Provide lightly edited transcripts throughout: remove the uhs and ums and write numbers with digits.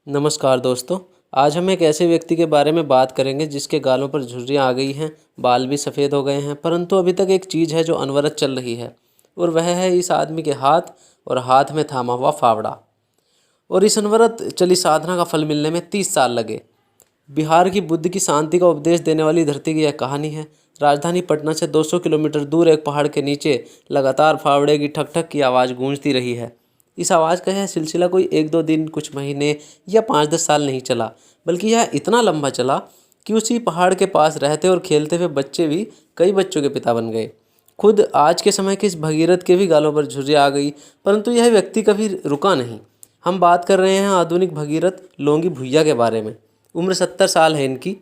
नमस्कार दोस्तों। आज हम एक ऐसे व्यक्ति के बारे में बात करेंगे जिसके गालों पर झुर्रियाँ आ गई हैं, बाल भी सफ़ेद हो गए हैं, परंतु अभी तक एक चीज़ है जो अनवरत चल रही है और वह है इस आदमी के हाथ और हाथ में थामा हुआ फावड़ा। और इस अनवरत चली साधना का फल मिलने में 30 साल लगे। बिहार की बुद्ध की शांति का उपदेश देने वाली धरती की यह कहानी है। राजधानी पटना से 200 किलोमीटर दूर एक पहाड़ के नीचे लगातार फावड़े की ठक ठक की आवाज़ गूंजती रही है। इस आवाज़ का यह सिलसिला कोई 1-2 दिन, कुछ महीने या 5-10 साल नहीं चला, बल्कि यह इतना लंबा चला कि उसी पहाड़ के पास रहते और खेलते हुए बच्चे भी कई बच्चों के पिता बन गए। खुद आज के समय के इस भगीरथ के भी गालों पर झुर्रियाँ आ गई, परंतु यह व्यक्ति कभी रुका नहीं। हम बात कर रहे हैं आधुनिक भगीरथ लोंगी भुइया के बारे में। उम्र 70 साल है इनकी।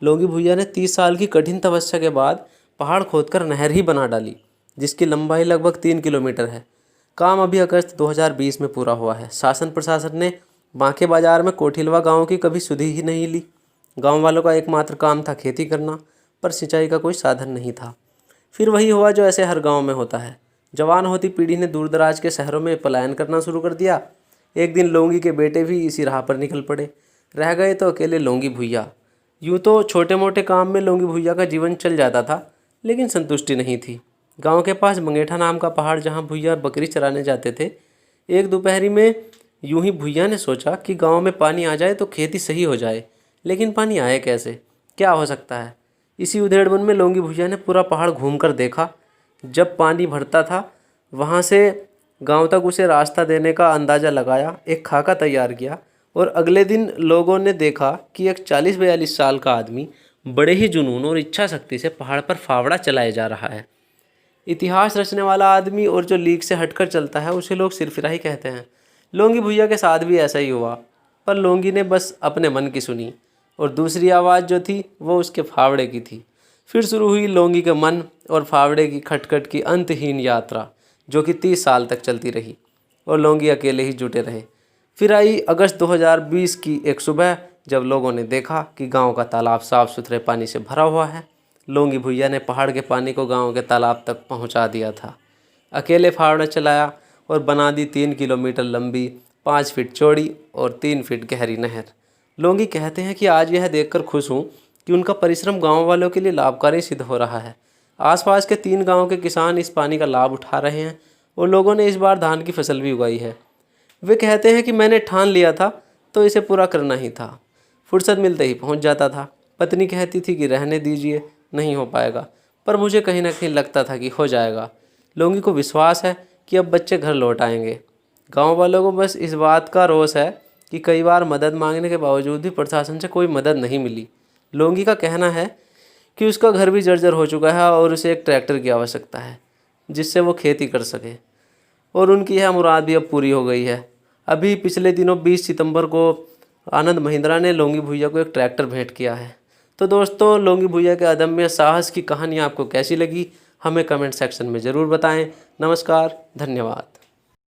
लोंगी भुइया ने 30 साल की कठिन तपस्या के बाद पहाड़ खोदकर नहर ही बना डाली, जिसकी लंबाई लगभग 3 किलोमीटर है। काम अभी अगस्त 2020 में पूरा हुआ है। शासन प्रशासन ने बांके बाजार में कोठिलवा गांव की कभी सुधि ही नहीं ली। गांव वालों का एकमात्र काम था खेती करना, पर सिंचाई का कोई साधन नहीं था। फिर वही हुआ जो ऐसे हर गांव में होता है। जवान होती पीढ़ी ने दूर दराज के शहरों में पलायन करना शुरू कर दिया। एक दिन लोंगी के बेटे भी इसी राह पर निकल पड़े। रह गए तो अकेले लोंगी भुइया। यूँ तो छोटे मोटे काम में लोंगी भुइया का जीवन चल जाता था, लेकिन संतुष्टि नहीं थी। गांव के पास मंगेठा नाम का पहाड़, जहां भुइया बकरी चराने जाते थे, एक दोपहरी में यूं ही भुइया ने सोचा कि गांव में पानी आ जाए तो खेती सही हो जाए। लेकिन पानी आए कैसे, क्या हो सकता है? इसी उधेड़बुन में लोंगी भुइया ने पूरा पहाड़ घूमकर देखा। जब पानी भरता था, वहां से गांव तक उसे रास्ता देने का अंदाज़ा लगाया, एक खाका तैयार किया और अगले दिन लोगों ने देखा कि एक 40-42 साल का आदमी बड़े ही जुनून और इच्छा शक्ति से पहाड़ पर फावड़ा चलाए जा रहा है। इतिहास रचने वाला आदमी और जो लीक से हटकर चलता है उसे लोग सिरफिराही कहते हैं। लोंगी भुइया के साथ भी ऐसा ही हुआ, पर लोंगी ने बस अपने मन की सुनी और दूसरी आवाज़ जो थी वो उसके फावड़े की थी। फिर शुरू हुई लोंगी के मन और फावड़े की खटखट की अंतहीन यात्रा, जो कि 30 साल तक चलती रही और लोंगी अकेले ही जुटे रहे। फिर आई अगस्त 2020 की एक सुबह, जब लोगों ने देखा कि गांव का तालाब साफ सुथरे पानी से भरा हुआ है। लोंगी भुइया ने पहाड़ के पानी को गांव के तालाब तक पहुंचा दिया था। अकेले फावड़ा चलाया और बना दी 3 किलोमीटर लंबी, 5 फीट चौड़ी और 3 फीट गहरी नहर। लोंगी कहते हैं कि आज यह देखकर खुश हूँ कि उनका परिश्रम गांव वालों के लिए लाभकारी सिद्ध हो रहा है। आसपास के 3 गांव के किसान इस पानी का लाभ उठा रहे हैं और लोगों ने इस बार धान की फसल भी उगाई है। वे कहते हैं कि मैंने ठान लिया था तो इसे पूरा करना ही था। फुर्सत मिलते ही पहुंच जाता था। पत्नी कहती थी कि रहने दीजिए, नहीं हो पाएगा, पर मुझे कहीं ना कहीं लगता था कि हो जाएगा। लोंगी को विश्वास है कि अब बच्चे घर लौट आएंगे। गांव वालों को बस इस बात का रोष है कि कई बार मदद मांगने के बावजूद भी प्रशासन से कोई मदद नहीं मिली। लोंगी का कहना है कि उसका घर भी जर्जर हो चुका है और उसे एक ट्रैक्टर की आवश्यकता है जिससे वो खेती कर सके, और उनकी यह मुराद भी अब पूरी हो गई है। अभी पिछले दिनों 20 सितंबर को आनंद महिंद्रा ने लोंगी भुइया को एक ट्रैक्टर भेंट किया है। तो दोस्तों, लोंगी भुइया के अदम्य साहस की कहानी आपको कैसी लगी, हमें कमेंट सेक्शन में ज़रूर बताएं। नमस्कार, धन्यवाद।